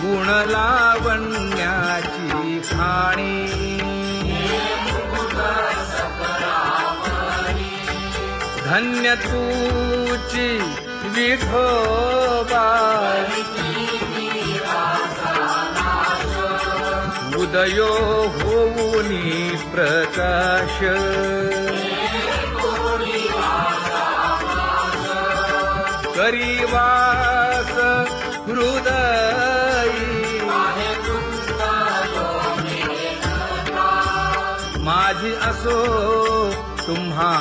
गुण लावण्याची खाणी धन्य तूची विठोबा उदयो होऊनी प्रकाश करीवास हृदयी माझी असो तुम्हा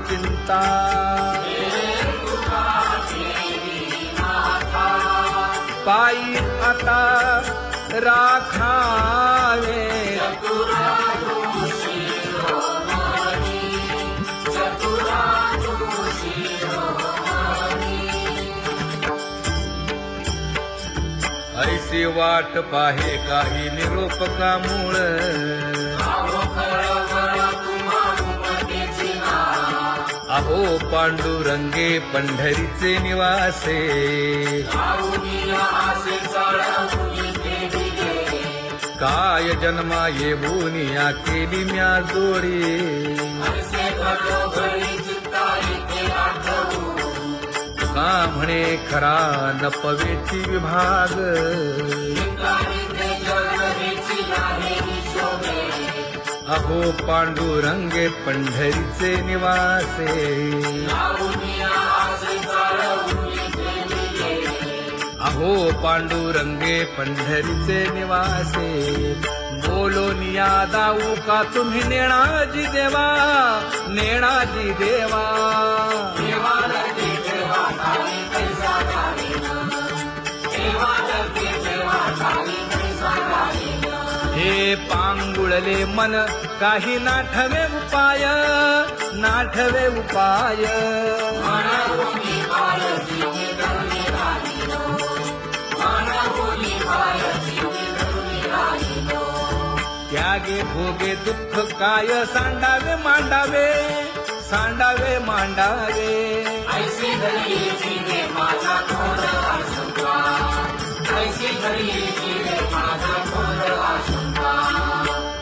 चिंता पायी आता राखावे ऐसी वाट पाहे काही निरोपकामूळ अहो पांडुरंगे पंढरीचे निवासे काय जन्मा येऊनिया केली म्या जोडी का म्हणे खरा नपवेची विभाग अहो पांडुरंगे पंढरीचे निवासे अहो पांडुरंगे पंढरीचे निवासे बोलोनिया दाऊ का तुम्ही नेणाजी देवा नेणाजी देवा हे पांगुळले मन काही नाठवे उपाय नाठवे उपाय त्यागे भोगे दुःख काय सांडावे मांडावे सांडावे मांडावे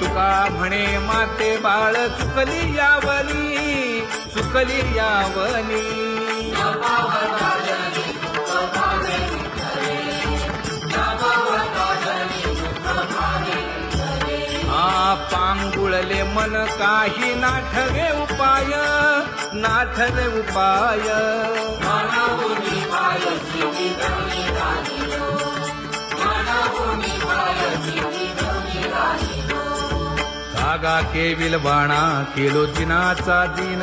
तुका म्हणे माते बाळ चुकली यावनी पांगुळले मन काही नाठवे उपाय नाठवे उपाय कागा केविल बाणा केलो दिनाचा दिन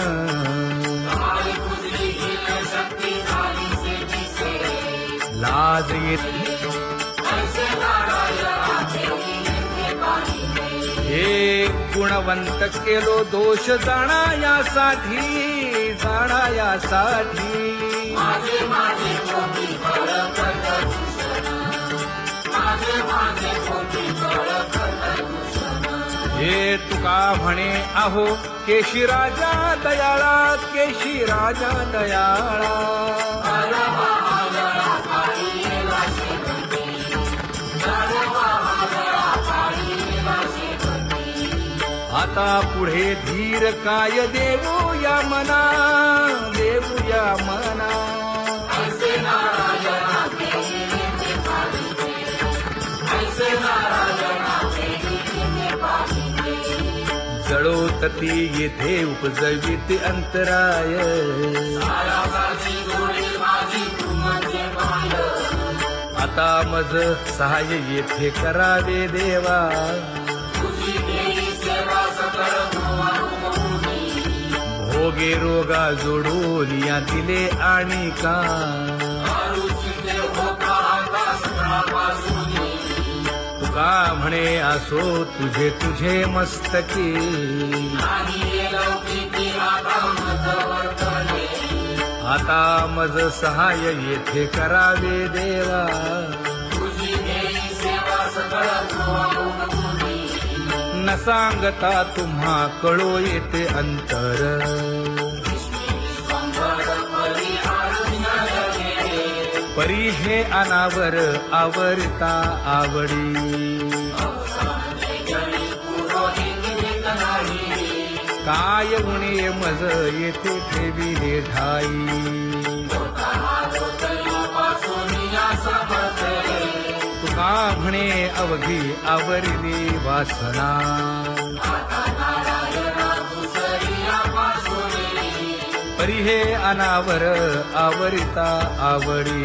लाज येत हे गुणवंत केलो दोष जाणायासाठी हे तुका म्हणे अहो केशी राजा दयाळा आता पुढे धीर काय देवू या मना जळोतती येथे उपजविते अंतराय आता मज सहाय्य येथे करावे देवा भोगे रोगा जोडून या दिले आणि का तुका म्हणे असो तुझे मस्तकी आता मज सहाय्य येथे करावे देवा न सांगता तुम्हा कळो येते अंतर परी हे अनावर आवरता आवडी काय उणे मज येथे ठेविले ठाई तुका म्हणे अवघी आवरली वासना परी हे अनावर आवरिता आवडी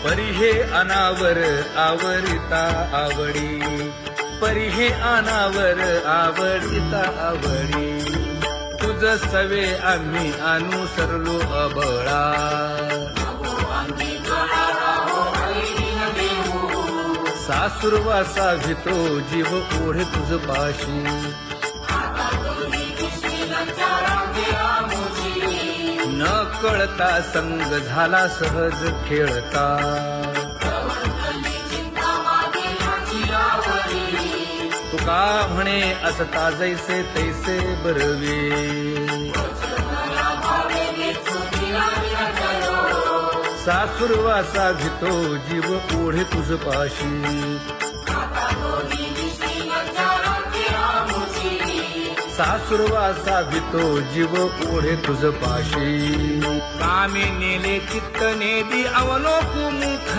परी हे अनावर आवरिता आवडी परी हे अनावर आवडिता आवडी तुझ सवे आम्ही अनुसरलो अबळा सासुरवासा भीतो जीव ओढे तुझ पाशी न कळता संग झाला सहज खेळता तुका म्हणे असता जैसे तैसे बरवे सासुरवासा भीतो जीव ओढे तुझ पाशी सासुरवासा भीतो जीव ओढे तुझ पाशी कामे नेले चित्त नेदी अवलोकु मुख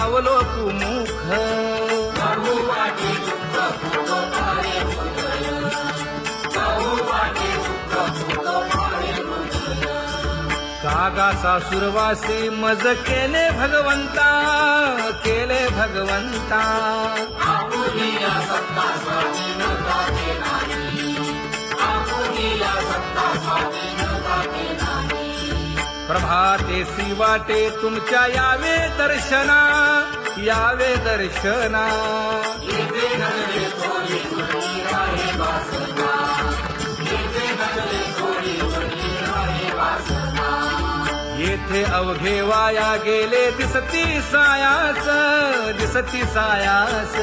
अवलोकु मुख कागा सासुरवासी मज केले भगवंता केले भगवंता प्रभाते सी वाटे तुमच्या यावे दर्शना यावे दर्शना येथे अवघे वाया गेले दिसती सायास दिसती सायास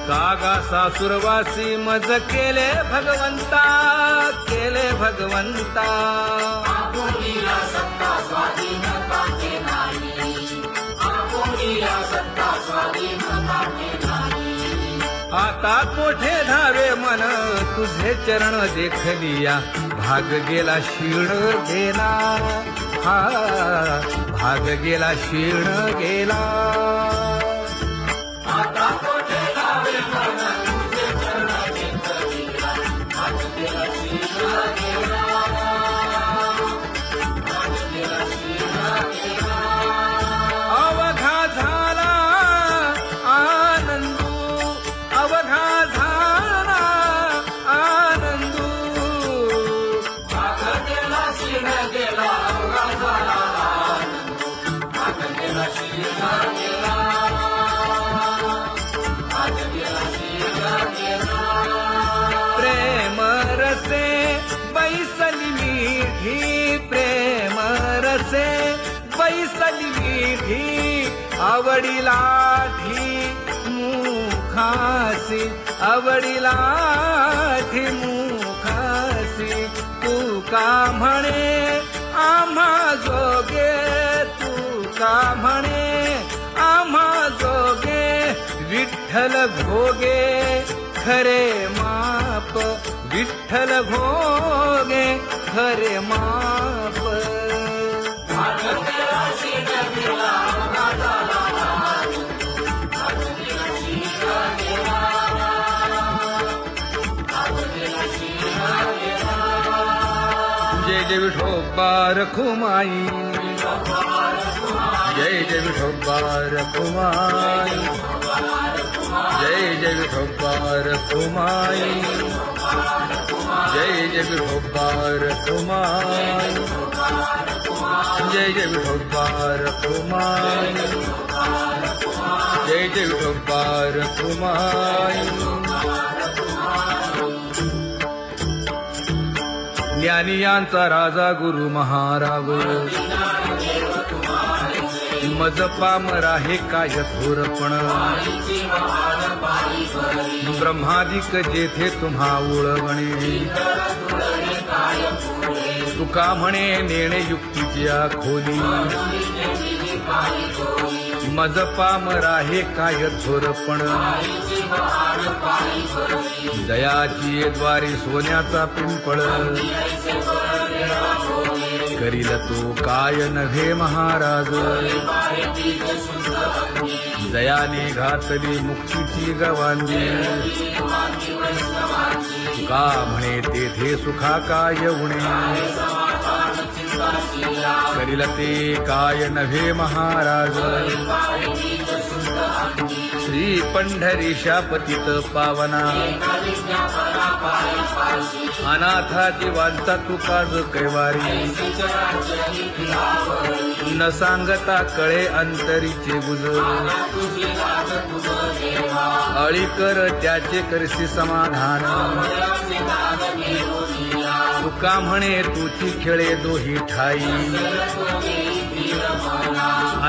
कागा सासुरवासी मज केले भगवंता केले भगवंता आता कोठे धावे मन तुझे चरण देखलिया भाग गेला शीण गेला हा भाग गेला शीण गेला आता कोठे धावे मन तुझे चरण देखलिया भाग गेला शीण गेला भाग गेला शीण गेला अवघा झाला आनंदू अवघा झाला आनंदू भाग गेला शीण गेला अवघा झाला आनंदू भाग गेला शीण गेला भाग गेला शीण गेला प्रेम रसे बैसली मीठी प्रेम रसे बैसली मीठी आवडीला मुखासी आवडीला मुखासी तू का म्हणे आम्हा जोगे तू का म्हणे आम्हा जोगे विठ्ठल भोगे खरे माप विठ्ठल भोगे खरे माप जय जय विठोबा रखुमाई जय जय विठोबा रखुमाई जय जय विठोबा रखुमाई जय जय विठोबा रखुमाई जय जय विठोबा रखुमाई जय जय विठोबा रखुमाई ज्ञानियांचा राजा गुरु महाराज मज पामरा हे काय थोरपण ब्रह्मादिक जेथे तुम्हा उळवणे तुका म्हणे नेणे युक्तीची खोली मज पामरा हे काय थोरपण दयाची द्वारी सोन्याचा पिंपळ करील तो काय नव्हे महाराज दयाने घातली मुक्तीची गवांदी तुका म्हणे तेथे सुखा काय उणे करील ते काय नव्हे महाराज श्री पंढरीशा पतित पावना अनाथा जीवांचा तुकाज कैवारी न सांगता कळे अंतरीचे गुज अळी कर त्याचे करशी समाधान तुका म्हणे तुची खेळे दोही ठाई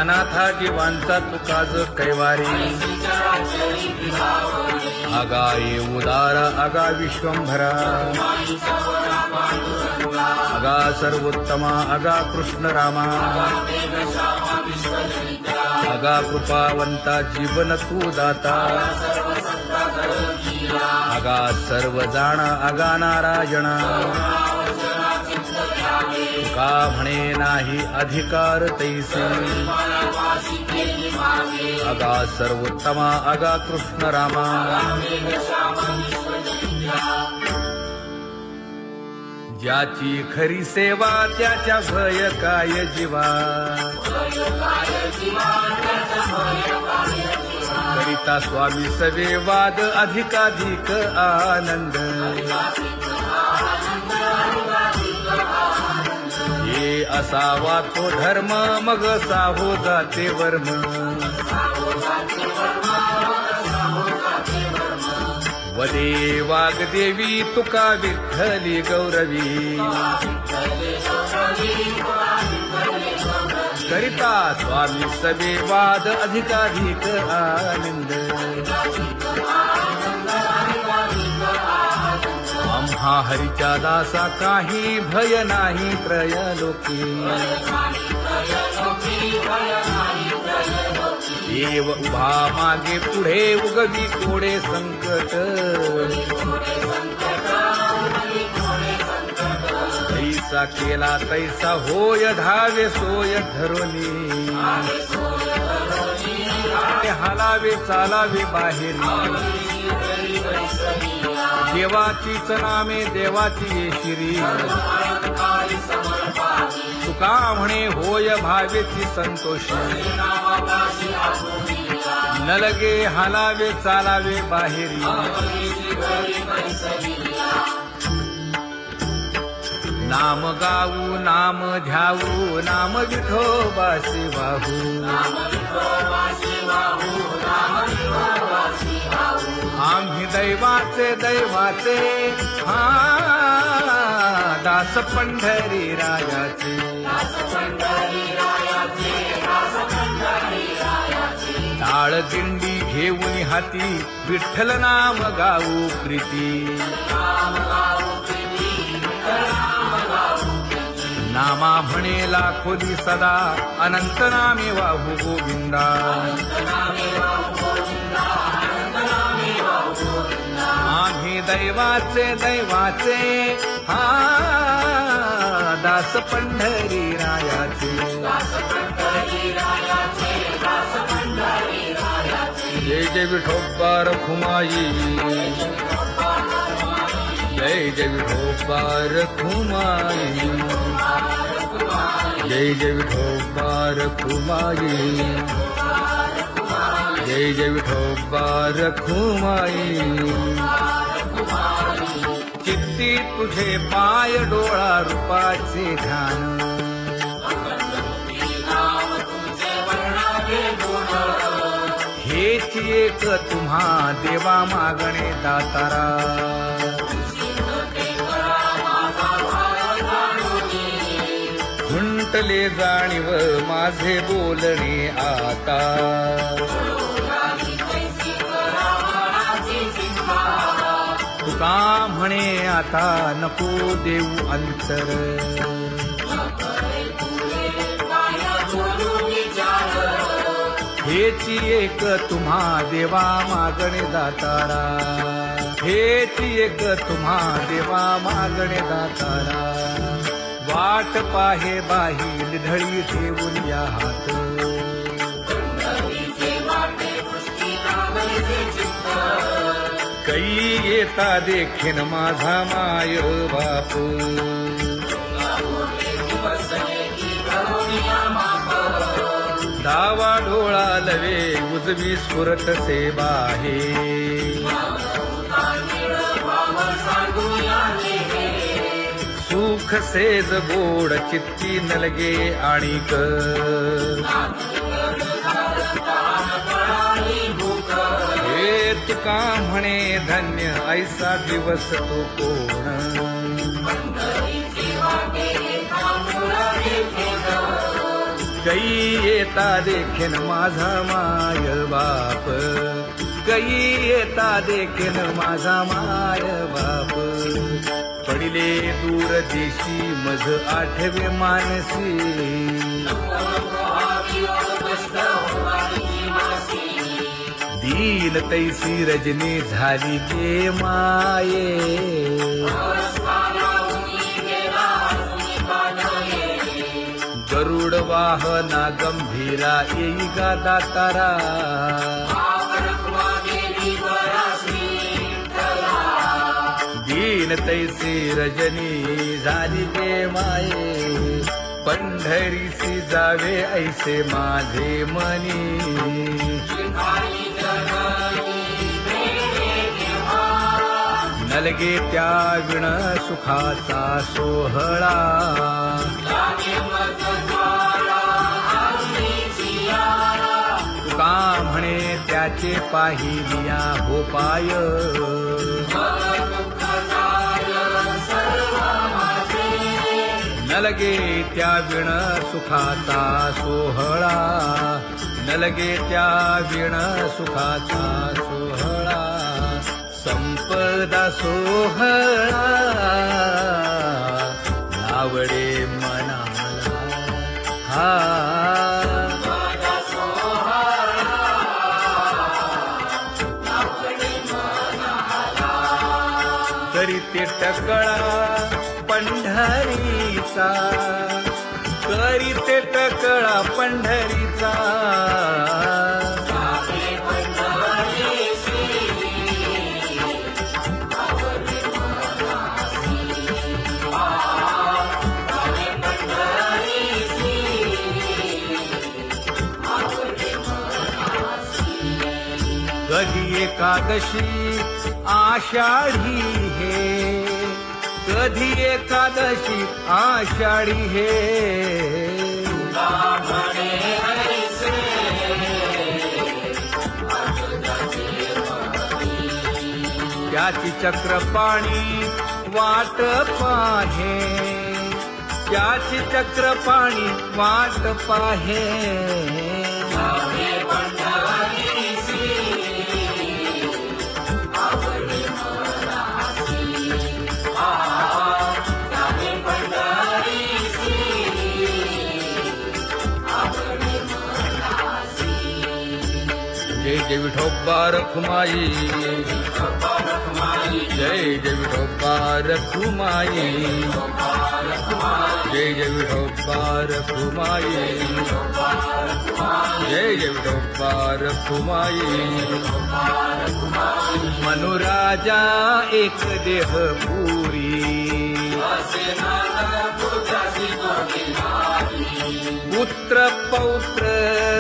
अनाथा जीवांचा तुकाज कैवारी आगा ये उदार आगा विश्वंभरा आगा सर्वोत्तमा आगा कृष्ण रामा आगा कृपावंता जीवन तू दाता आगा सर्व जाणा आगा नारायणा तुका म्हणे नाही अधिकार तैसे आगा सर्वोत्तमा आगा कृष्ण रामा ज्याची खरी सेवा त्याच्या भय काय जीवा करिता स्वामी सवे वाद अधिकाधिक आनंद ये असावा तो धर्म मग साहो जाते वर्म वदे वाग्देवी तुका विठ्ठली गौरवी करिता स्वामी सवे वाद अधिकाधिक आनंद आम्हा हरीच्या दासा काही भय नाही त्रयलोकी देव उभा मागे पुढे उगवी कोडे संकट तैसा केला तैसा होय धावे सोय धरोनी हालावे चालावे बाहेरी देवाचीच नामे देवाची शिरी तुका म्हणे होय भावेची संतोषी न लगे हालावे चालावे बाहेरी नाम गाऊ नाम ध्याऊ नाम विठोबासी वाहू आम्ही दैवाचे दैवाचे हा दास पंढरी रायाचे टाळ दिंडी घेऊन हाती विठ्ठल नाम गाऊ प्रीती नामा म्हणे लाखोली सदा अनंत नामे वाहू गोविंदा आम्ही दैवाचे दैवाचे हा दास पंढरी रायाचे जय जय विठोबा रखुमाई जय जय विठोबा रखुमाई जय जय विठोबा रखुमाई जय जय विठोबा रखुमाई चित्ती तुझे पाय डोळा रूपाचे ध्यान हेच एक तुम्हा देवा मागणे दातारा तुटले जाणीव माझे बोलणे आता. तुका म्हणे आता नको देऊ अंतर. हेची एक तुम्हा देवा मागणे दातारा. हेची एक तुम्हा देवा मागणे दातारा. वाट पाहे बाही ढळी ठेवून या हात. कै येता देखीन माझा माय बाप. डावा डोळा लवे उजवी स्फुरत से बाहे. सुख सेज गोड चित्ती नलगे आणिक. हे तुका म्हणे धन्य ऐसा दिवस तो कोण. कै येता देखीन माझा माय बाप. कै येता देखीन माझा माय बाप. पडिले दूर देशी मज आठवे मानसी. दीन तैसी रजनी झाली गे माये. गरुड वाहना गंभीरा येई गा दातारा. दीन तैसी रजनी झाली गे माये. पंढरीसी जावे ऐसे माझे मनी. नलगे त्या विण सुखाचा सोहळा. तुका म्हणे त्याचे पाहिलिया हो पाय. नलगे त्या विण सुखाचा सोहळा. नलगे त्या विण सुखाचा सोहळा. संपदा सोहळा आवडे मनाला. हा करीते टकळा पंढरीचा. करीते टकळा पंढरीचा. कधी एकादशी आषाढी हे. कधी एकादशी आषाढी हे. त्याची चक्रपाणी वाट पाहे. त्याची चक्रपाणी वाट पाहे. जय जय विठोबा रखुमाई. जय जय विठोबा रखुमाई. जय जय विठोबा रखुमाई. जय जय विठोबा रखुमाई. मनुराजा एक देह पुरी. पुत्र पौत्र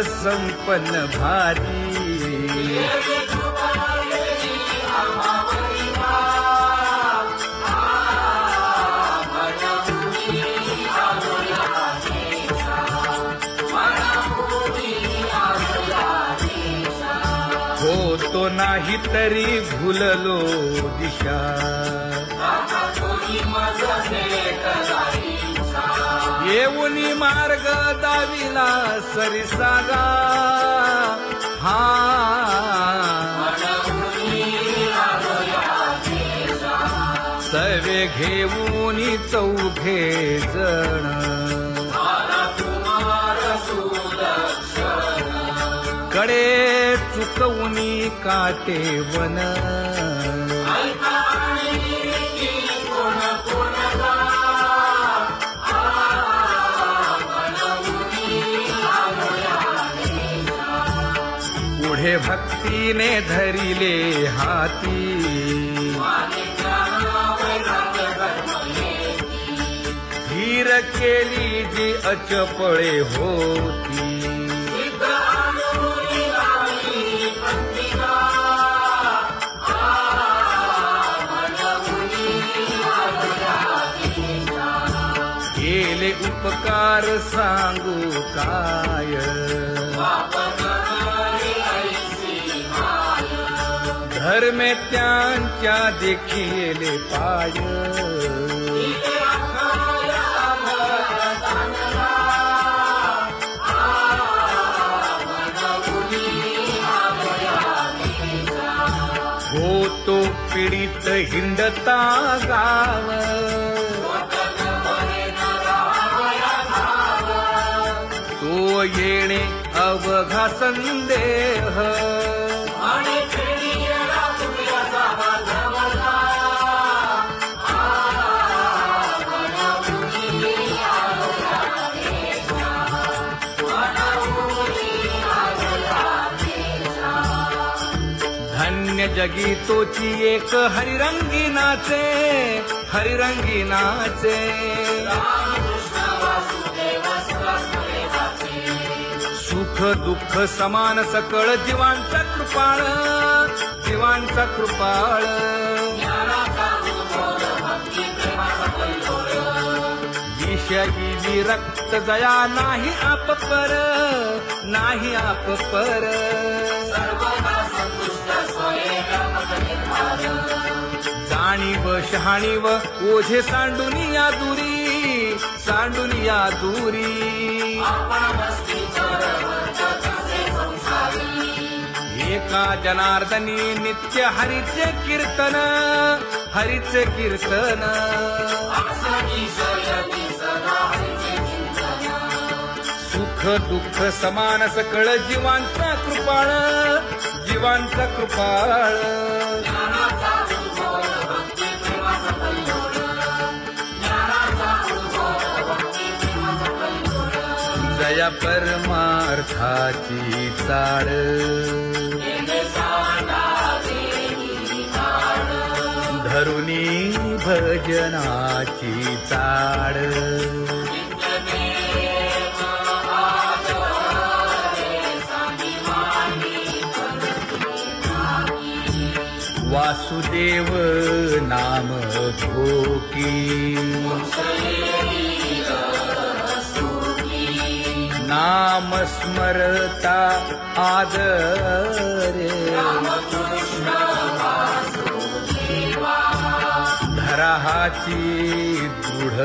संपन्न भारी. होतो नाही तरी भुललो दिशा. येऊनी मार्ग दाविला सरिसागा हा सवे घेऊनी चौघे जण कडे चुकवूनी काटे वन पुढे भक्तीने धरिले हाती धीर केली जी अचपळे होती केले उपकार सांगू काय धर्मे त्यांच्या देखिले पाय होतो पीडित हिंडता गाव तो येणे अवघा संदेह धन्य जगी तोची एक हरिरंगी नाचे हरिरंगी नाचे सुख दुःख समान सकळ जीवांचा कृपाळ जीवांचा कृपाळ विषयी विरक्त जया नाही आप पर नाही आप पर जाणीव शहाणीव ओझे सांडुनिया दूरी एका जनार्दनी नित्य हरीचे कीर्तन सुख दुःख समान सकळ जीवांचा कृपाळ जया परमार्थाची चाळ धरुनी भजनाची चाळ वासुदेव नाम घोकी नाम स्मरता आदरे धराहाची दृढ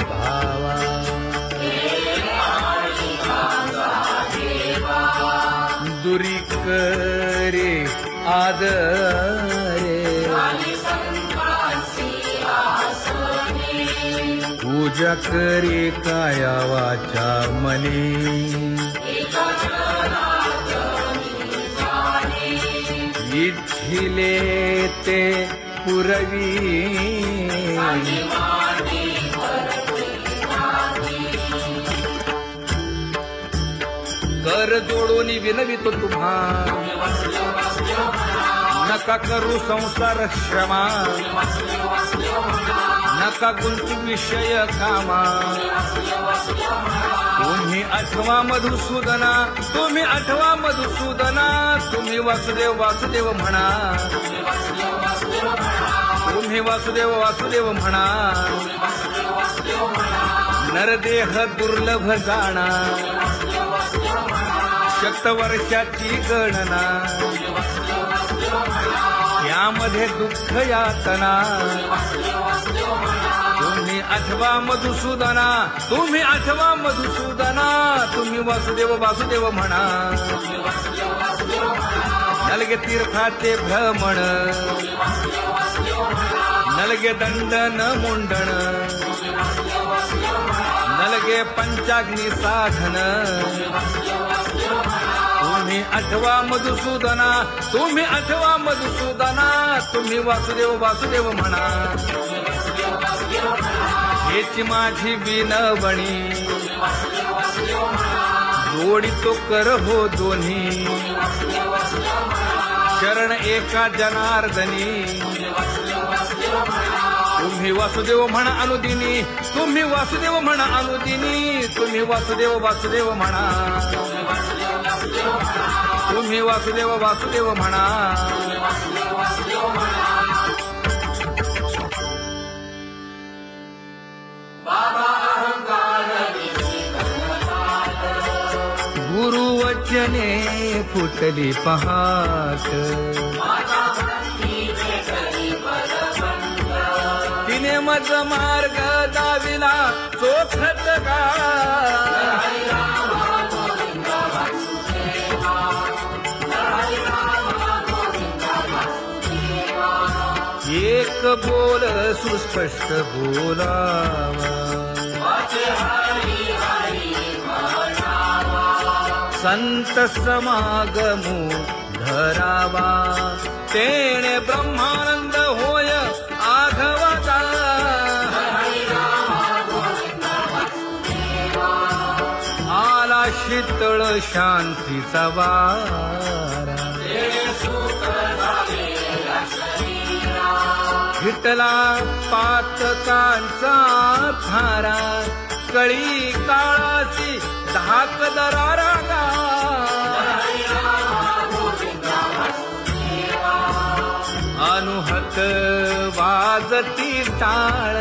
भावा दुरी करे आदरे पूजा करे काया वाचा मनी इच्छिले ते पुरवी कर जोडून विनवितो तुम्हा नका करू संसार क्षमा नका गुंतू विषय कामा तुम्ही आठवा मधुसूदना तुम्ही वासुदेव म्हणा तुम्ही वासुदेव म्हणा नरदेह दुर्लभ जाणा शतवर्षाची गणना यामध्ये दुःख यातना तुम्ही आठवा मधुसूदना, तुम्ही आठवा मधुसूदना, तुम्ही वासुदेव वासुदेव म्हणा. नलगे तीर्थाचे भ्रमण, नलगे दंडन मुंडण, नलगे पंचाग्नी साधन, तुम्ही आठवा मधुसूदना, तुम्ही आठवा मधुसूदना, तुम्ही वासुदेव वासुदेव म्हणा. हेची माझी विनवणी, जोडितो कर हो दोन्ही, शरण एका जनार्दनी. तुम्ही वासुदेव म्हणा अनुदिनी, तुम्ही वासुदेव म्हणा अनुदिनी, तुम्ही वासुदेव वासुदेव म्हणा, तुम्ही वासुदेव वासुदेव म्हणा. गुरुवचने फुटली पहाट, तिने मज मार्ग दाविला चोखत का. एक बोल सुस्पष्ट बोलावा, संत समागमू धरावा, तेणे ब्रह्मानंद होय आघवाचा. आला शीतळ शांतीचा वारा, विठला पातकांचा थारा, कळी काळाची धाक दरारा. अनुहत वाजती टाळ,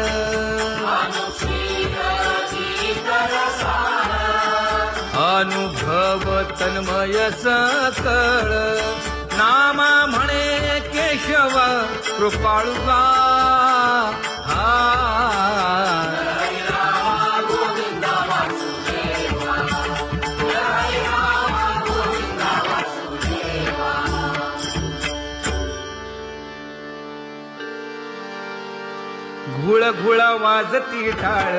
अनुभव तन्मय सकळ. नामा म्हणे केशव कृपाळुगा. घुळ घुळ वाजती टाळ,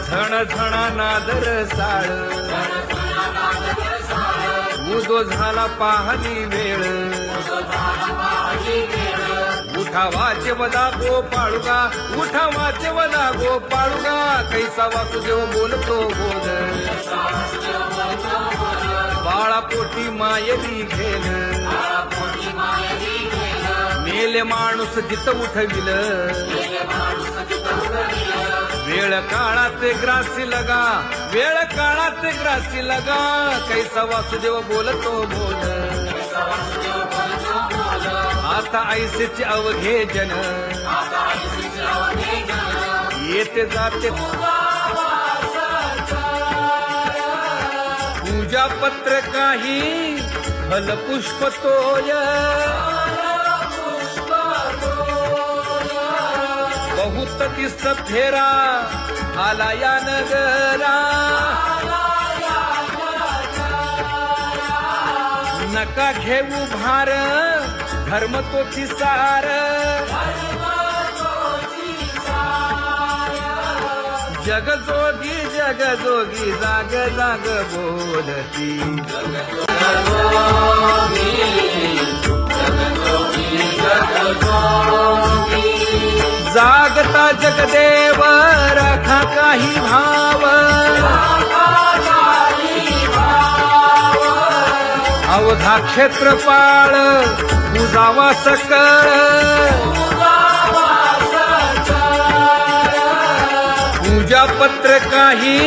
झण झणा नादर साळ. उदो झाला पाहली वेळ, उठा वाचे वदा गोपाळुगा, उठा वाचे वदा गोपाळुगा. कैसा वासुदेव बोलतो बोल, बाळा पोटी मायली घेल. मेले माणूस जित उठविल, वेळ काळात ग्रासी लगा, वेळ काळात ग्रासी लगा. कैसा वासुदेव बोलतो बोल, आता ऐसेचे अवघे जन, येते जाते पूजा पत्र काही, फल पुष्प तोय. बहुत दिस फेरा आला या नगरा, नका घेऊ भार, धर्म तोची सार. जगजोगी जगजोगी जाग जाग बोलती. जागता जगदेव राखा काही भाव, अवधा क्षेत्रपाळ बुजावा सकळ. पूजा पत्र काही,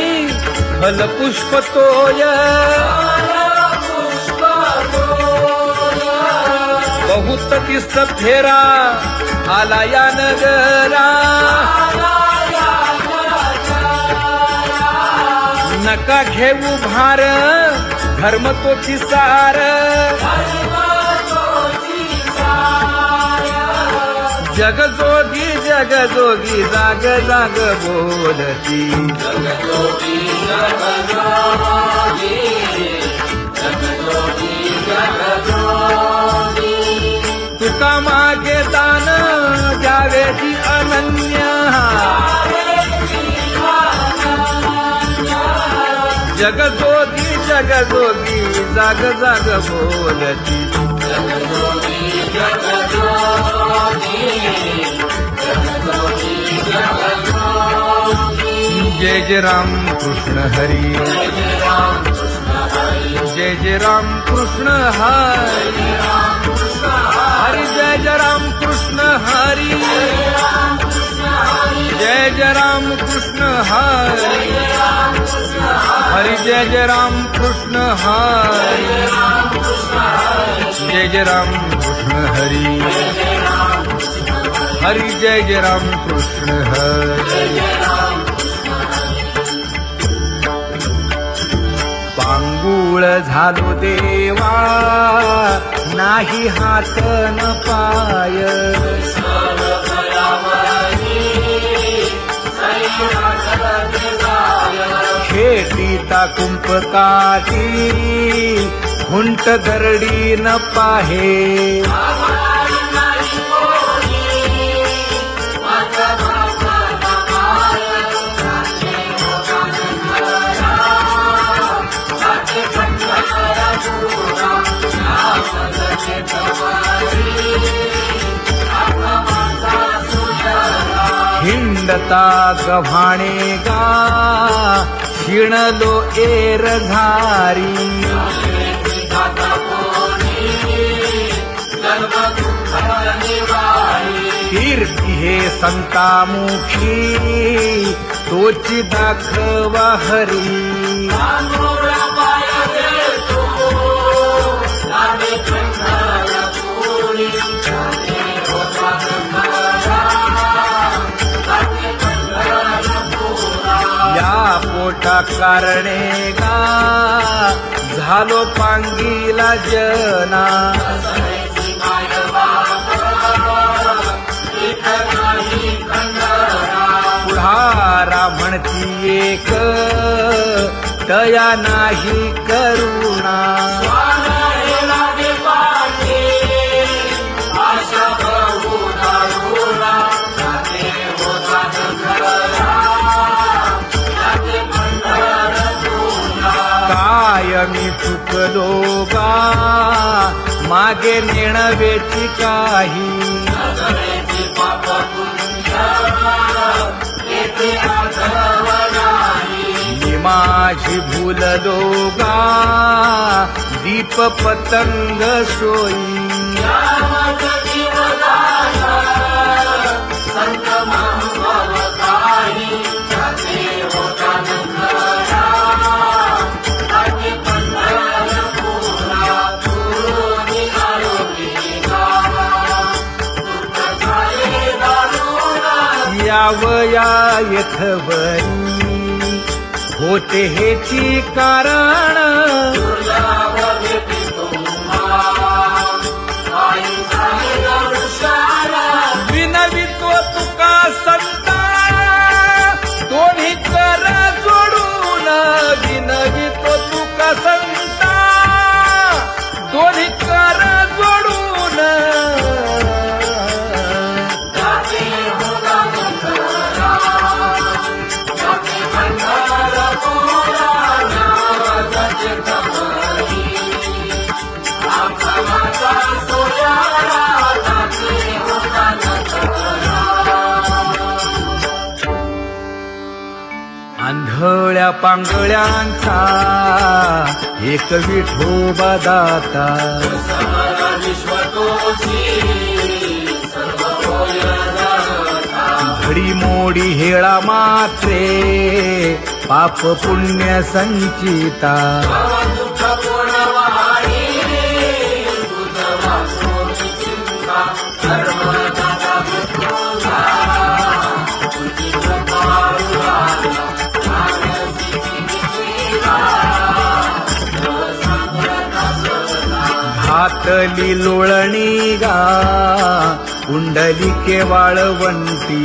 फल पुष्प तोय. बहुत दिस फेरा आला या नगरा, नका घेऊ भार, धर्म तोची सार. जगजोगी जगजोगी जाग जाग बोलती तुका मागे दान द्यावेची अनन्य जगजोगी जगजोगी जाग जाग बोलती जय जय राम कृष्ण हरी जय जय राम कृष्ण हरी हरी जय जय राम कृष्ण हरी जय जय राम कृष्ण हरी हरी जय जय राम कृष्ण हरी जय जय राम कृष्ण हरी हरी जय जय राम कृष्ण हरी पांगुळ झालो देवा नाही हात न पाय खेटीता कुंपकाठी हुंट गरडी न पाहे हिंडता गव्हाणे गा शिणलो एरघारी कीर्ती हे संतामुखी तोची दाखवा हरी या पोटा कारणे गा झालो पांगीला जना पुढारा म्हणती एक तया नाही करुणा मी चुकलो गा मागे नेणवेची काही मी माझी भूललो गा दीप पतंग सोयी यावया यथवरी होते हेची कारण विनवितो तुका संता दोन्ही कर जोडून विनवितो तुका संता दोन्ही कर जोडून आंधळ्या पांगळ्यांचा एक विठोबा दाता घडी मोडी हेळा मात्रे पाप पुण्य संचिता घातली लोळणी गा कुंडलिके वाळवंटी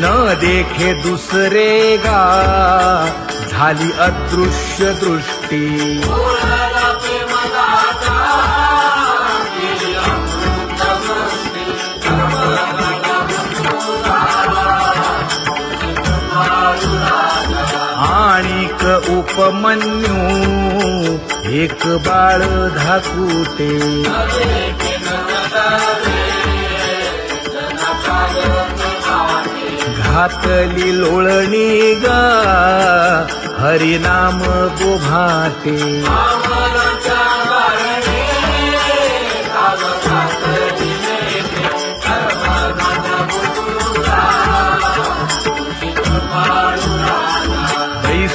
न देखे दुसरे गा झाली अदृश्य दृष्टी आणिक उपमन्यू एक बाळ धाकुटे घातली लोळणी गा हरिनाम गोभाटे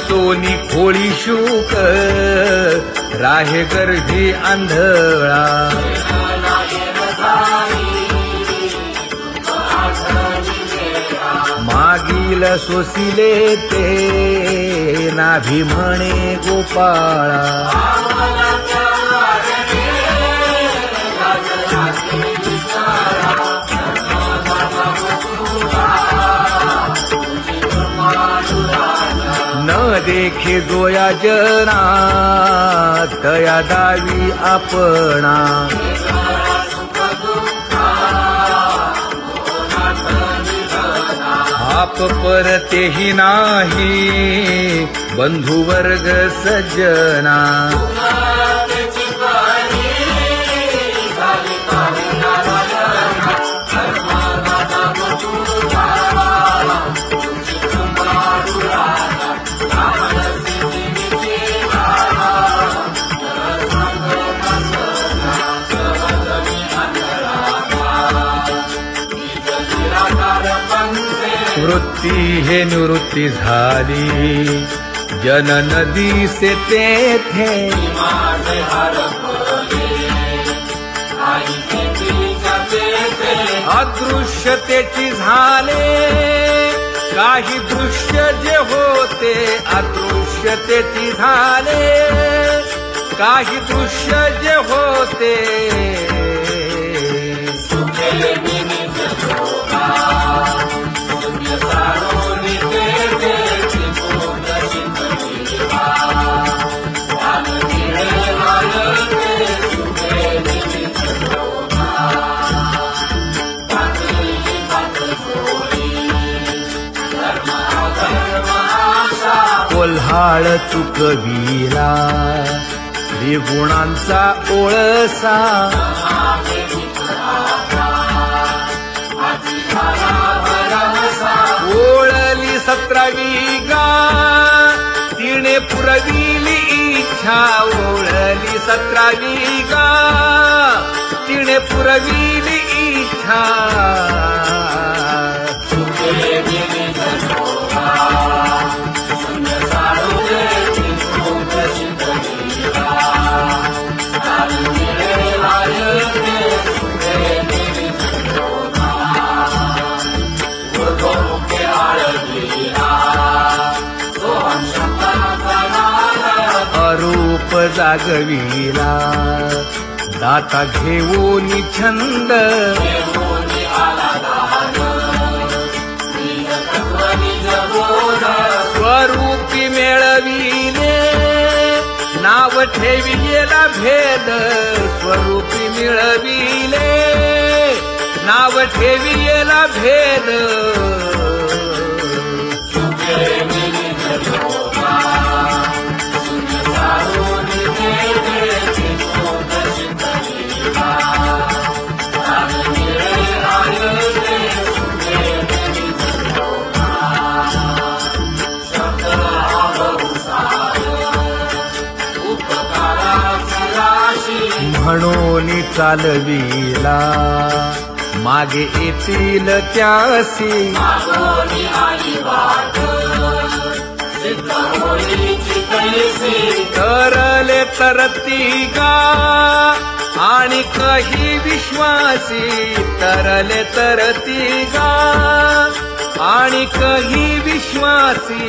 सोनी खोळी शूक राहे गर्भी आंधळा मागील सोसिले ते नाभी म्हणे गोपाळा न देखे जोया जना तया दावी आपणा आप परतेही नाही बंधु वर्ग सज्जना वृत्ती हे निवृत्ती झाली जन नदी से तेथे अदृश्यतेची झाले काही दृश्य जे होते अदृश्यतेची झाले काही दृश्य जे होते कोल्हाळ चुकविला गुणांचा ओळसा ओळली 17वी गा तिने पुरविली इच्छा ओळली 17वी गा तिने पुरविली इच्छा अरूप जागविला दाता घेऊन छंद स्वरूपी मेळविले नाव ठेविलेला भेद स्वरूपी मिळविले नाव ठेविलेला भेद म्हणून चालविला मागे येतील त्यासी तरले तरती गा आणि काही विश्वासी तरले तरती गा आणि काही विश्वासी